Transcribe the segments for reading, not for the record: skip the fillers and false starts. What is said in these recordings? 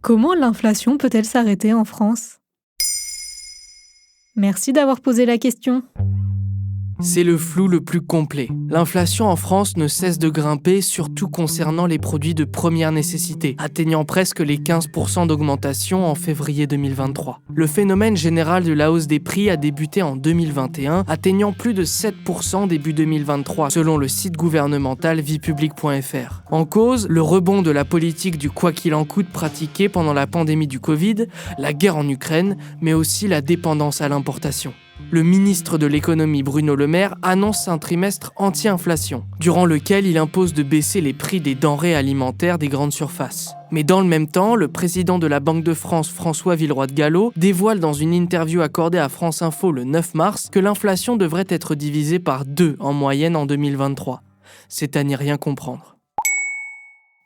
Comment l'inflation peut-elle s'arrêter en France ? Merci d'avoir posé la question. C'est le flou le plus complet. L'inflation en France ne cesse de grimper, surtout concernant les produits de première nécessité, atteignant presque les 15% d'augmentation en février 2023. Le phénomène général de la hausse des prix a débuté en 2021, atteignant plus de 7% début 2023, selon le site gouvernemental viepublique.fr. En cause, le rebond de la politique du quoi qu'il en coûte pratiquée pendant la pandémie du Covid, la guerre en Ukraine, mais aussi la dépendance à l'importation. Le ministre de l'économie Bruno Le Maire annonce un trimestre anti-inflation, durant lequel il impose de baisser les prix des denrées alimentaires des grandes surfaces. Mais dans le même temps, le président de la Banque de France, François Villeroy de Galhau, dévoile dans une interview accordée à France Info le 9 mars que l'inflation devrait être divisée par 2 en moyenne en 2023. C'est à n'y rien comprendre.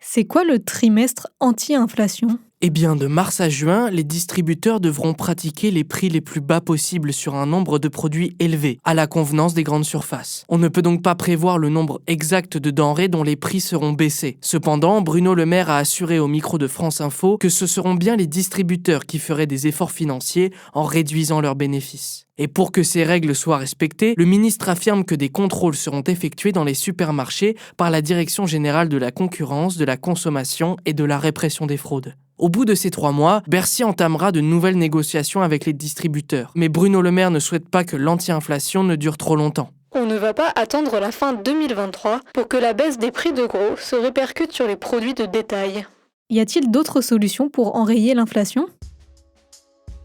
C'est quoi le trimestre anti-inflation ? Eh bien, de mars à juin, les distributeurs devront pratiquer les prix les plus bas possibles sur un nombre de produits élevés, à la convenance des grandes surfaces. On ne peut donc pas prévoir le nombre exact de denrées dont les prix seront baissés. Cependant, Bruno Le Maire a assuré au micro de France Info que ce seront bien les distributeurs qui feraient des efforts financiers en réduisant leurs bénéfices. Et pour que ces règles soient respectées, le ministre affirme que des contrôles seront effectués dans les supermarchés par la Direction générale de la concurrence, de la consommation et de la répression des fraudes. Au bout de ces 3 mois, Bercy entamera de nouvelles négociations avec les distributeurs. Mais Bruno Le Maire ne souhaite pas que l'anti-inflation ne dure trop longtemps. On ne va pas attendre la fin 2023 pour que la baisse des prix de gros se répercute sur les produits de détail. Y a-t-il d'autres solutions pour enrayer l'inflation ?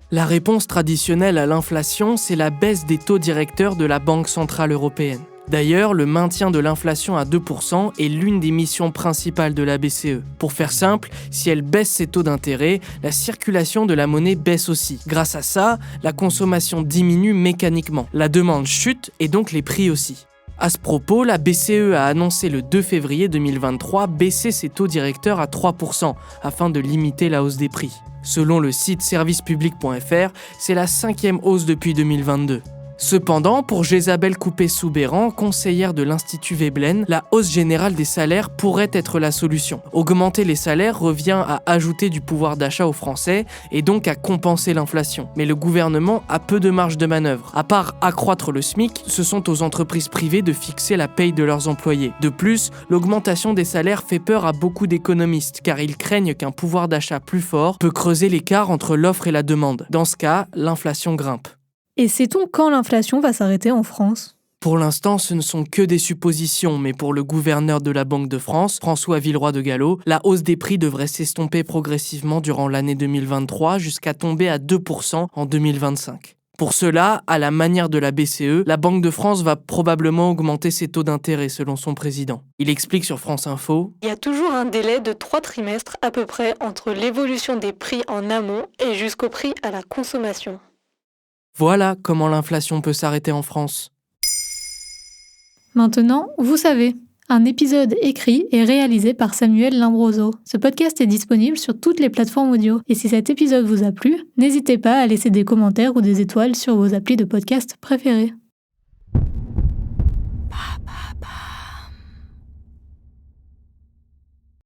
La réponse traditionnelle à l'inflation, c'est la baisse des taux directeurs de la Banque centrale européenne. D'ailleurs, le maintien de l'inflation à 2% est l'une des missions principales de la BCE. Pour faire simple, si elle baisse ses taux d'intérêt, la circulation de la monnaie baisse aussi. Grâce à ça, la consommation diminue mécaniquement. La demande chute et donc les prix aussi. À ce propos, la BCE a annoncé le 2 février 2023 baisser ses taux directeurs à 3% afin de limiter la hausse des prix. Selon le site servicepublic.fr, c'est la 5e hausse depuis 2022. Cependant, pour Jésabel Coupé-Soubeyran, conseillère de l'Institut Veblen, la hausse générale des salaires pourrait être la solution. Augmenter les salaires revient à ajouter du pouvoir d'achat aux Français et donc à compenser l'inflation. Mais le gouvernement a peu de marge de manœuvre. À part accroître le SMIC, ce sont aux entreprises privées de fixer la paye de leurs employés. De plus, l'augmentation des salaires fait peur à beaucoup d'économistes car ils craignent qu'un pouvoir d'achat plus fort peut creuser l'écart entre l'offre et la demande. Dans ce cas, l'inflation grimpe. Et sait-on quand l'inflation va s'arrêter en France ? Pour l'instant, ce ne sont que des suppositions, mais pour le gouverneur de la Banque de France, François Villeroy de Galhau, la hausse des prix devrait s'estomper progressivement durant l'année 2023 jusqu'à tomber à 2% en 2025. Pour cela, à la manière de la BCE, la Banque de France va probablement augmenter ses taux d'intérêt selon son président. Il explique sur France Info : Il y a toujours un délai de 3 trimestres à peu près entre l'évolution des prix en amont et jusqu'au prix à la consommation. Voilà comment l'inflation peut s'arrêter en France. Maintenant, vous savez, un épisode écrit et réalisé par Samuel Limbroso. Ce podcast est disponible sur toutes les plateformes audio. Et si cet épisode vous a plu, n'hésitez pas à laisser des commentaires ou des étoiles sur vos applis de podcast préférés.